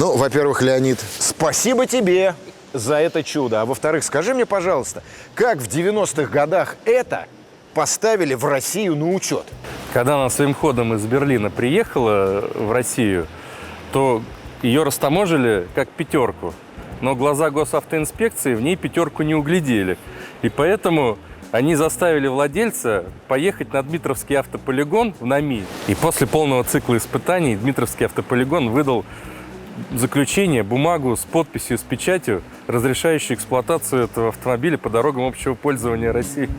Ну, во-первых, Леонид, спасибо тебе за это чудо. А во-вторых, скажи мне, пожалуйста, как в 90-х годах это поставили в Россию на учет? Когда она своим ходом из Берлина приехала в Россию, то ее растаможили как пятерку. Но глаза госавтоинспекции в ней пятерку не углядели. И поэтому они заставили владельца поехать на Дмитровский автополигон в НАМИ. И после полного цикла испытаний Дмитровский автополигон выдал заключение, бумагу с подписью, с печатью, разрешающей эксплуатацию этого автомобиля по дорогам общего пользования России.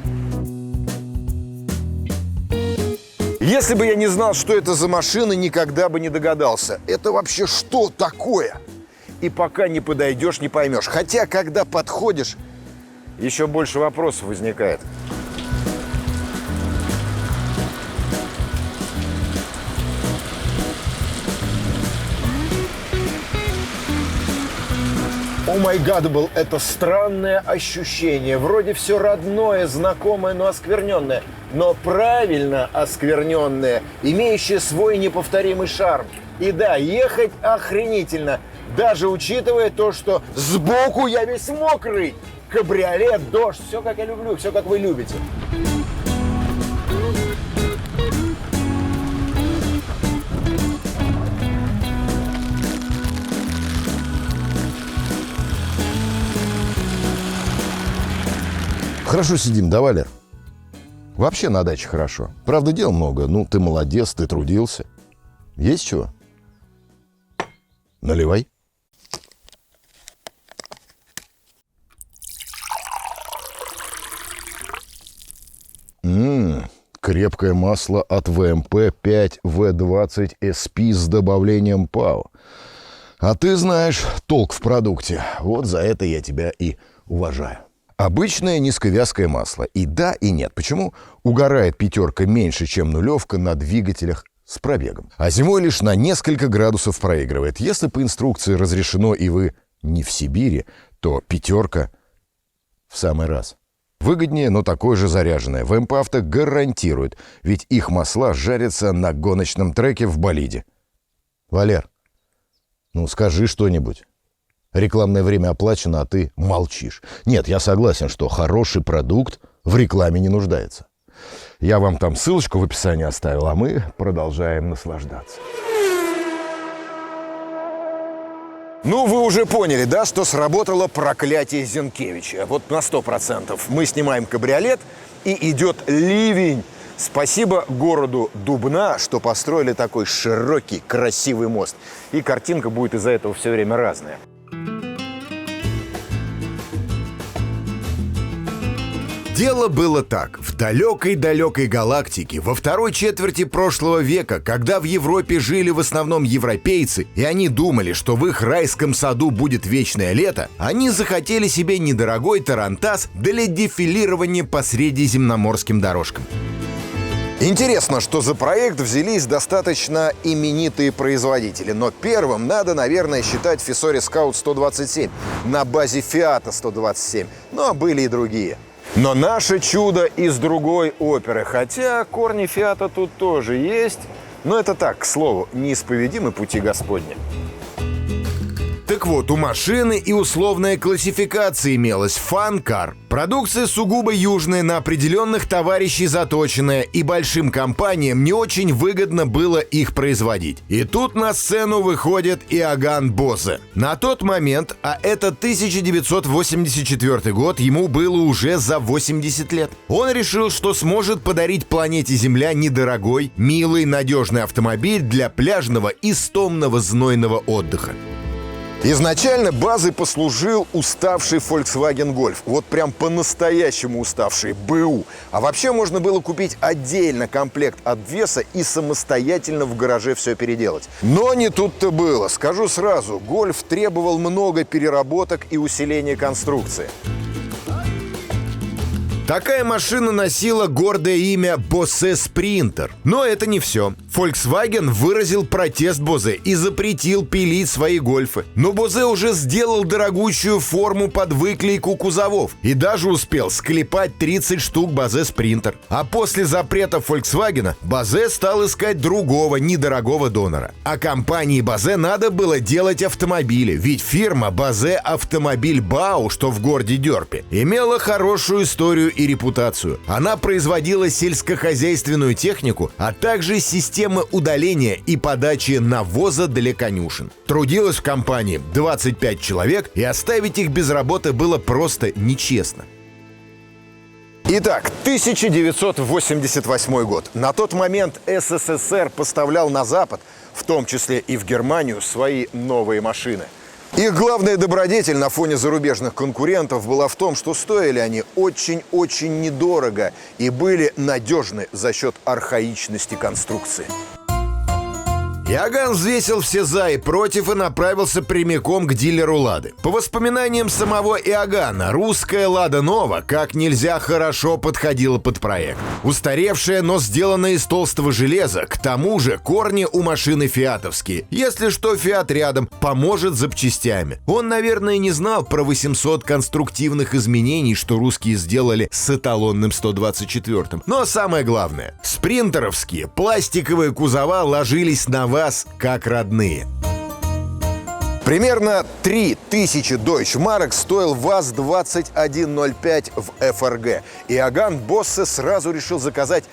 Если бы я не знал, что это за машина, никогда бы не догадался. Это вообще что такое? И пока не подойдешь, не поймешь. Хотя, когда подходишь, еще больше вопросов возникает. О май гадабл, это странное ощущение. Вроде все родное, знакомое, но оскверненное. Но правильно оскверненное, имеющее свой неповторимый шарм. И да, ехать охренительно. Даже учитывая то, что сбоку я весь мокрый. Кабриолет, дождь, все как я люблю, все как вы любите. Хорошо сидим, да, Валер? Вообще на даче хорошо. Правда, дел много. Ну, ты молодец, ты трудился. Есть чего? Наливай. Крепкое масло от ВМП 5В20 SP с добавлением ПАО. А ты знаешь толк в продукте. Вот за это я тебя и уважаю. Обычное низковязкое масло. И да, и нет. Почему? Угорает пятерка меньше, чем нулевка на двигателях с пробегом. А зимой лишь на несколько градусов проигрывает. Если по инструкции разрешено и вы не в Сибири, то пятерка в самый раз. Выгоднее, но такое же заряженное. ВМП Авто гарантирует, ведь их масла жарятся на гоночном треке в болиде. Валер, ну скажи что-нибудь. Рекламное время оплачено, а ты молчишь. Нет, я согласен, что хороший продукт в рекламе не нуждается. Я вам там ссылочку в описании оставил, а мы продолжаем наслаждаться. Ну, вы уже поняли, да, что сработало проклятие Зенкевича. Вот на 100%. Мы снимаем кабриолет, и идет ливень. Спасибо городу Дубна, что построили такой широкий, красивый мост. И картинка будет из-за этого все время разная. Дело было так. В далекой-далекой галактике во второй четверти прошлого века, когда в Европе жили в основном европейцы, и они думали, что в их райском саду будет вечное лето, они захотели себе недорогой тарантас для дефилирования по средиземноморским дорожкам. Интересно, что за проект взялись достаточно именитые производители. Но первым надо, наверное, считать Fisory Scout 127 на базе Fiat 127. Ну, а были и другие. Но наше чудо из другой оперы. Хотя корни Фиата тут тоже есть. Но это так, к слову, неисповедимы пути Господни. Так вот, у машины и условная классификация имелась «Фан-кар». Продукция сугубо южная, на определенных товарищей заточенная, и большим компаниям не очень выгодно было их производить. И тут на сцену выходит Иоганн Бозе. На тот момент, а это 1984 год, ему было уже за 80 лет. Он решил, что сможет подарить планете Земля недорогой, милый, надежный автомобиль для пляжного и стомного знойного отдыха. Изначально базой послужил уставший Volkswagen Golf. Вот прям по-настоящему уставший, БУ. А вообще можно было купить отдельно комплект обвеса и самостоятельно в гараже все переделать. Но не тут-то было. Скажу сразу, Golf требовал много переработок и усиления конструкции. Такая машина носила гордое имя Bose Sprinter. Но это не все. Volkswagen выразил протест Бозе и запретил пилить свои гольфы. Но Бозе уже сделал дорогущую форму под выклейку кузовов и даже успел склепать 30 штук Бозе Спринтер. А после запрета Volkswagen Бозе стал искать другого недорогого донора. А компании Бозе надо было делать автомобили, ведь фирма Бозе Автомобиль БАУ, что в городе Дёрпе, имела хорошую историю и репутацию. Она производила сельскохозяйственную технику, а также системы удаления и подачи навоза для конюшен. Трудилось в компании 25 человек, и оставить их без работы было просто нечестно. Итак, 1988 год. На тот момент СССР поставлял на Запад, в том числе и в Германию, свои новые машины. Их главная добродетель на фоне зарубежных конкурентов была в том, что стоили они очень-очень недорого и были надежны за счет архаичности конструкции. Иоганн взвесил все за и против и направился прямиком к дилеру «Лады». По воспоминаниям самого Иоганна, русская «Лада Нова» как нельзя хорошо подходила под проект. Устаревшая, но сделанная из толстого железа, к тому же корни у машины фиатовские. Если что, «Фиат» рядом, поможет запчастями. Он, наверное, не знал про 800 конструктивных изменений, что русские сделали с эталонным 124-м. Но самое главное, спринтеровские пластиковые кузова ложились на вас как родные. Примерно 3000 Deutsche Mark стоил ВАЗ-2105 в ФРГ. Иоганн Боссе сразу решил заказать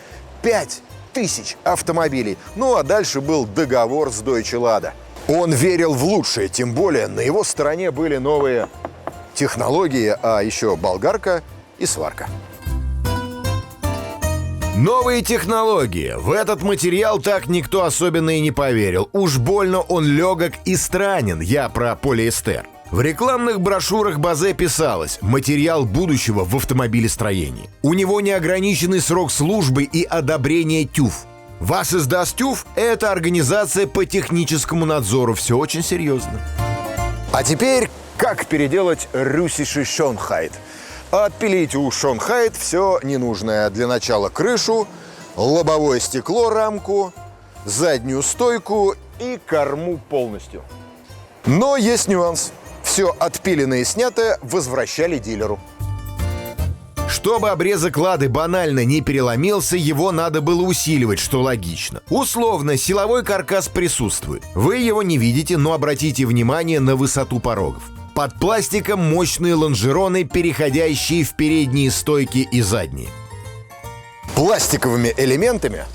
5000 автомобилей. Ну а дальше был договор с Deutsche Lada. Он верил в лучшее, тем более на его стороне были новые технологии, а еще болгарка и сварка. Новые технологии. В этот материал так никто особенно и не поверил. Уж больно он легок и странен, я про полиэстер. В рекламных брошюрах Бозе писалось «Материал будущего в автомобилестроении». У него неограниченный срок службы и одобрение ТÜV. Was ist das TÜV? Это организация по техническому надзору. Все очень серьезно. А теперь как переделать русиши Schönheit? Отпилить у Schönheit все ненужное. Для начала крышу, лобовое стекло, рамку, заднюю стойку и корму полностью. Но есть нюанс. Все отпиленное и снятое возвращали дилеру. Чтобы обрезок «Лады» банально не переломился, его надо было усиливать, что логично. Условно, силовой каркас присутствует. Вы его не видите, но обратите внимание на высоту порогов. Под пластиком мощные лонжероны, переходящие в передние стойки и задние. Пластиковыми элементами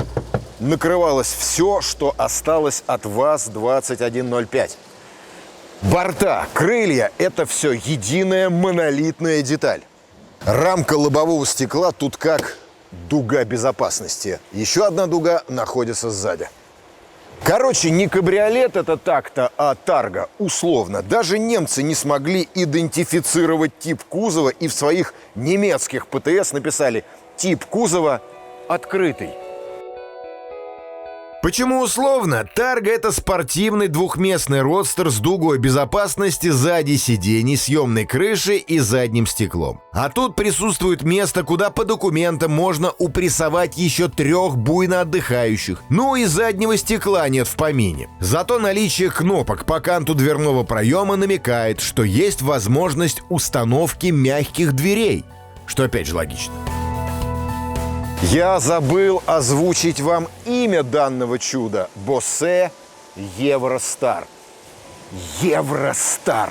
накрывалось все, что осталось от ВАЗ-2105. Борта, крылья – это все единая монолитная деталь. Рамка лобового стекла тут как дуга безопасности. Еще одна дуга находится сзади. Короче, не кабриолет это так-то, а тарга, условно. Даже немцы не смогли идентифицировать тип кузова и в своих немецких ПТС написали «тип кузова открытый». Почему условно? Тарга — это спортивный двухместный родстер с дугой безопасности сзади сидений, съемной крышей и задним стеклом. А тут присутствует место, куда по документам можно упрессовать еще 3 буйно отдыхающих. Ну и заднего стекла нет в помине. Зато наличие кнопок по канту дверного проема намекает, что есть возможность установки мягких дверей. Что опять же логично. Я забыл озвучить вам имя данного чуда. Bose Евростар. Евростар.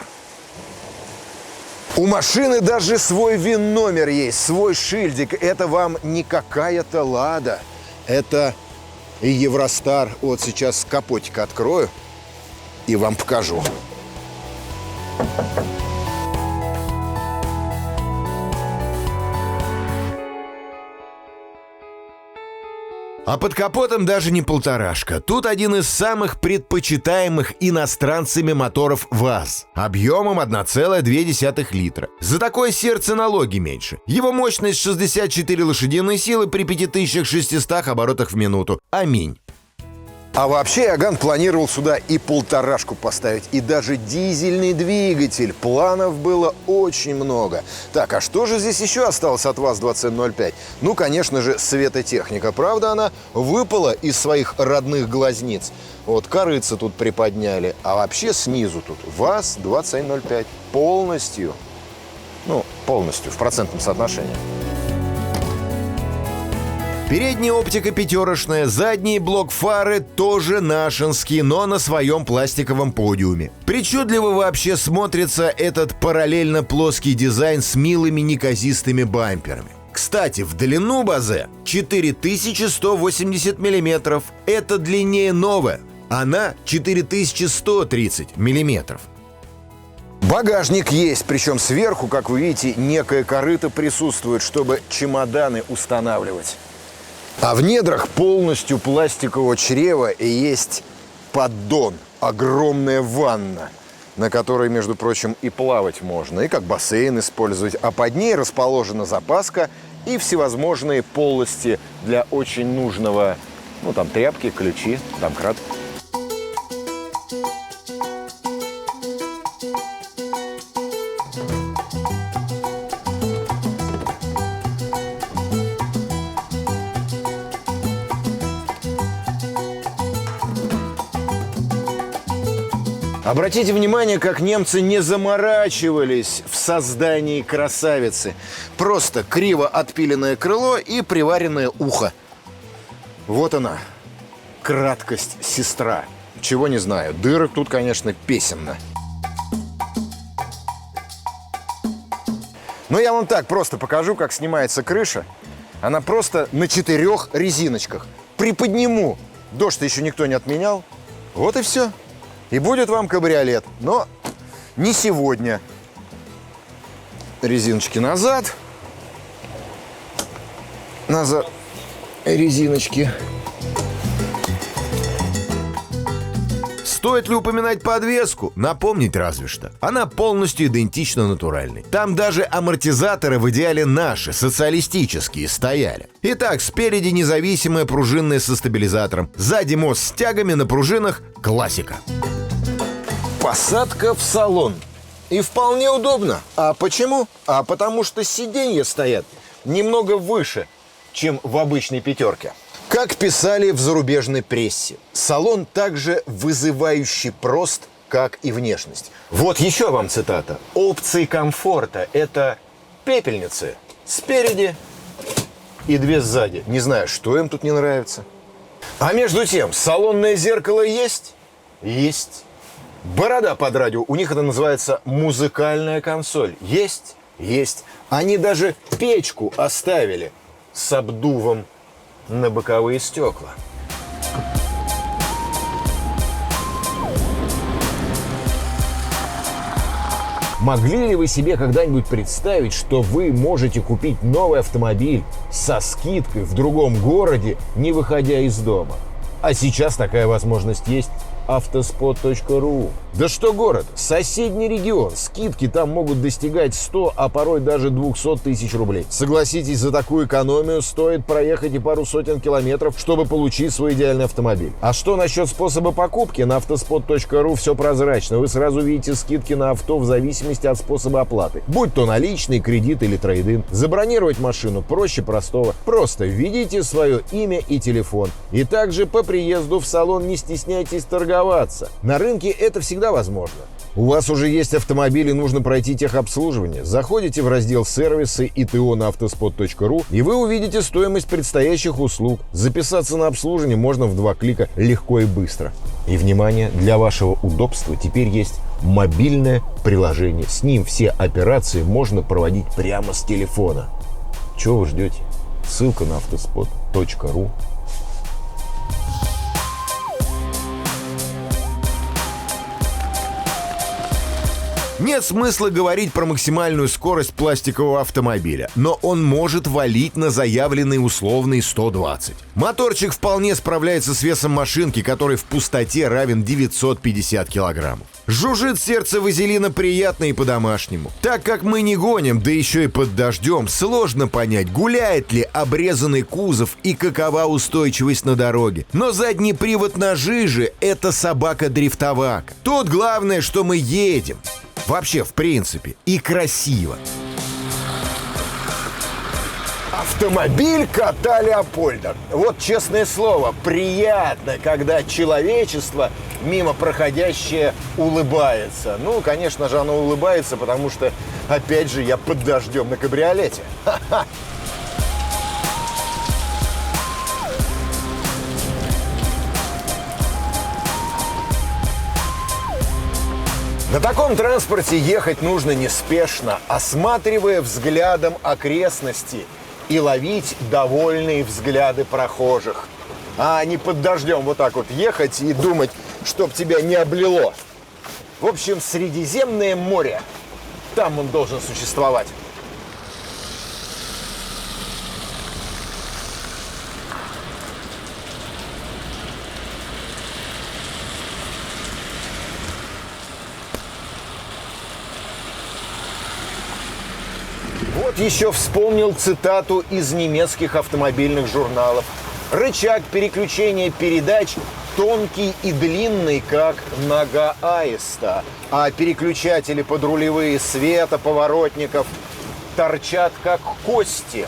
У машины даже свой ВИН-номер есть, свой шильдик. Это вам не какая-то «Лада». Это Евростар. Вот сейчас капотик открою и вам покажу. А под капотом даже не полторашка. Тут один из самых предпочитаемых иностранцами моторов ВАЗ. Объемом 1,2 литра. За такое сердце налоги меньше. Его мощность 64 лошадиные силы при 5600 оборотах в минуту. Аминь. А вообще Иоганн планировал сюда и полторашку поставить, и даже дизельный двигатель. Планов было очень много. Так, а что же здесь еще осталось от ВАЗ-2105? Ну, конечно же, светотехника. Правда, она выпала из своих родных глазниц. Вот корыца тут приподняли, а вообще снизу тут ВАЗ-2105 полностью, полностью в процентном соотношении. Передняя оптика пятерочная, задний блок фары тоже нашинский, но на своем пластиковом подиуме. Причудливо вообще смотрится этот параллельно плоский дизайн с милыми неказистыми бамперами. Кстати, в длину базе 4180 мм. Это длиннее новая. Она 4130 мм. Багажник есть, причем сверху, как вы видите, некое корыто присутствует, чтобы чемоданы устанавливать. А в недрах полностью пластикового чрева и есть поддон, огромная ванна, на которой, между прочим, и плавать можно, и как бассейн использовать. А под ней расположена запаска и всевозможные полости для очень нужного, там тряпки, ключи, домкрат. Обратите внимание, как немцы не заморачивались в создании красавицы. Просто криво отпиленное крыло и приваренное ухо. Вот она, краткость сестра. Чего не знаю, дырок тут, конечно, песенно. Но я вам так просто покажу, как снимается крыша. Она просто на 4 резиночках. Приподниму. Дождь-то еще никто не отменял. Вот и все. И будет вам кабриолет, но не сегодня. Резиночки назад. Назад. Резиночки. Стоит ли упоминать подвеску? Напомнить разве что. Она полностью идентична натуральной. Там даже амортизаторы в идеале наши, социалистические, стояли. Итак, спереди независимая пружинная со стабилизатором. Сзади мост с тягами на пружинах. Классика. Посадка в салон. И вполне удобно. А почему? А потому что сиденья стоят немного выше, чем в обычной пятерке. Как писали в зарубежной прессе, салон также вызывающе прост, как и внешность. Вот еще вам цитата. Опции комфорта – это пепельницы спереди и 2 сзади. Не знаю, что им тут не нравится. А между тем, салонное зеркало есть? Есть. Борода под радио, у них это называется музыкальная консоль. Есть? Есть. Они даже печку оставили с обдувом на боковые стекла. Могли ли вы себе когда-нибудь представить, что вы можете купить новый автомобиль со скидкой в другом городе, не выходя из дома? А сейчас такая возможность есть. Автоспот.ру. Да что город, соседний регион. Скидки там могут достигать 100, а порой даже 200 тысяч рублей. Согласитесь, за такую экономию стоит проехать и пару сотен километров, чтобы получить свой идеальный автомобиль. А что насчет способа покупки? На автоспот.ру все прозрачно. Вы сразу видите скидки на авто в зависимости от способа оплаты. Будь то наличный, кредит или трейд-ин. Забронировать машину проще простого. Просто введите свое имя и телефон. И также по приезду в салон не стесняйтесь торговаться. На рынке это всегда возможно. У вас уже есть автомобиль и нужно пройти техобслуживание. Заходите в раздел «Сервисы» и ТО на автоспот.ру, и вы увидите стоимость предстоящих услуг. Записаться на обслуживание можно в 2 клика легко и быстро. И, внимание, для вашего удобства теперь есть мобильное приложение. С ним все операции можно проводить прямо с телефона. Чего вы ждете? Ссылка на автоспот.ру. Нет смысла говорить про максимальную скорость пластикового автомобиля, но он может валить на заявленный условный 120. Моторчик вполне справляется с весом машинки, который в пустоте равен 950 килограммов. Жужжит сердце вазелина приятно и по-домашнему. Так как мы не гоним, да еще и под дождем, сложно понять, гуляет ли обрезанный кузов и какова устойчивость на дороге. Но задний привод на жиже – это собака-дрифтовак. Тут главное, что мы едем. Вообще, в принципе, и красиво. Автомобиль кота Леопольда. Вот честное слово, приятно, когда человечество мимо проходящее улыбается. Ну, конечно же, оно улыбается, потому что, опять же, я под дождем на кабриолете. Ха-ха! На таком транспорте ехать нужно неспешно, осматривая взглядом окрестности и ловить довольные взгляды прохожих. А не под дождем вот так вот ехать и думать, чтоб тебя не облило. В общем, Средиземное море. Там он должен существовать. Вот еще вспомнил цитату из немецких автомобильных журналов. Рычаг переключения передач тонкий и длинный, как нога аиста, а переключатели подрулевые светоповоротников торчат, как кости.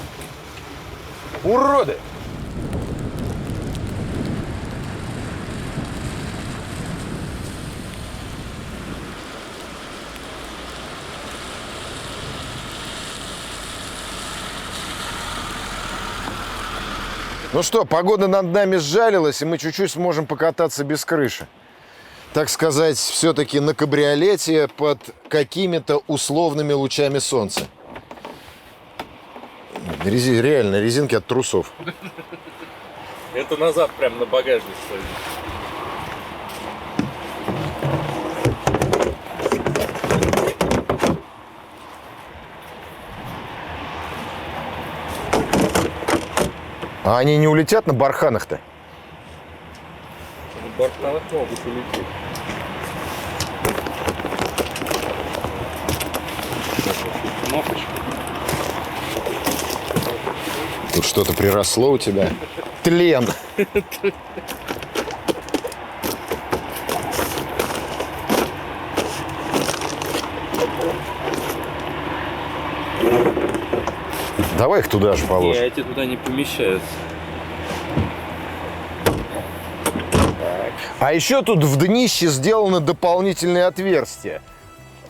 Уроды! Ну что, погода над нами сжалилась, и мы чуть-чуть сможем покататься без крыши. Так сказать, все-таки на кабриолете под какими-то условными лучами солнца. Реально, резинки от трусов. Это назад прям на багажник стоит. А они не улетят на барханах-то? На барханах могут улететь. Кнопочка. Тут что-то приросло у тебя. Тлен. Давай их туда же положим. Не, эти туда не помещаются. А еще тут в днище сделаны дополнительные отверстия.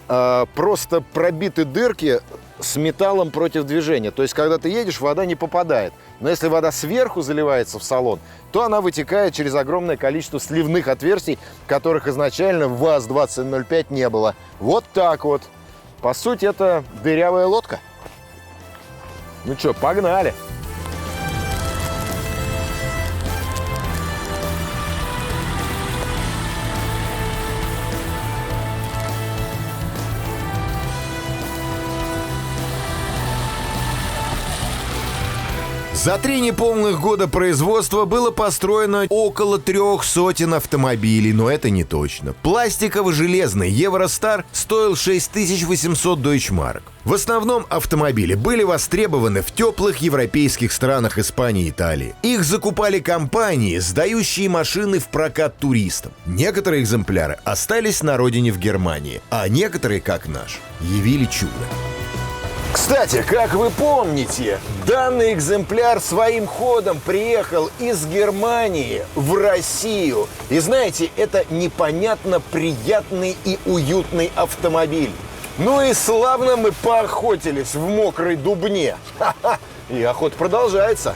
Просто пробиты дырки с металлом против движения. То есть, когда ты едешь, вода не попадает. Но если вода сверху заливается в салон, то она вытекает через огромное количество сливных отверстий, которых изначально в ВАЗ-2005 не было. Вот так вот. По сути, это дырявая лодка. Ну что, погнали! За 3 неполных года производства было построено около 300 автомобилей, но это не точно. Пластиково-железный Евростар стоил 6800 дойчмарок. В основном автомобили были востребованы в теплых европейских странах Испании и Италии. Их закупали компании, сдающие машины в прокат туристам. Некоторые экземпляры остались на родине в Германии, а некоторые, как наш, явили чудо. Кстати, как вы помните, данный экземпляр своим ходом приехал из Германии в Россию. И знаете, это непонятно приятный и уютный автомобиль. Ну и славно мы поохотились в мокрой Дубне. Ха-ха! И охота продолжается.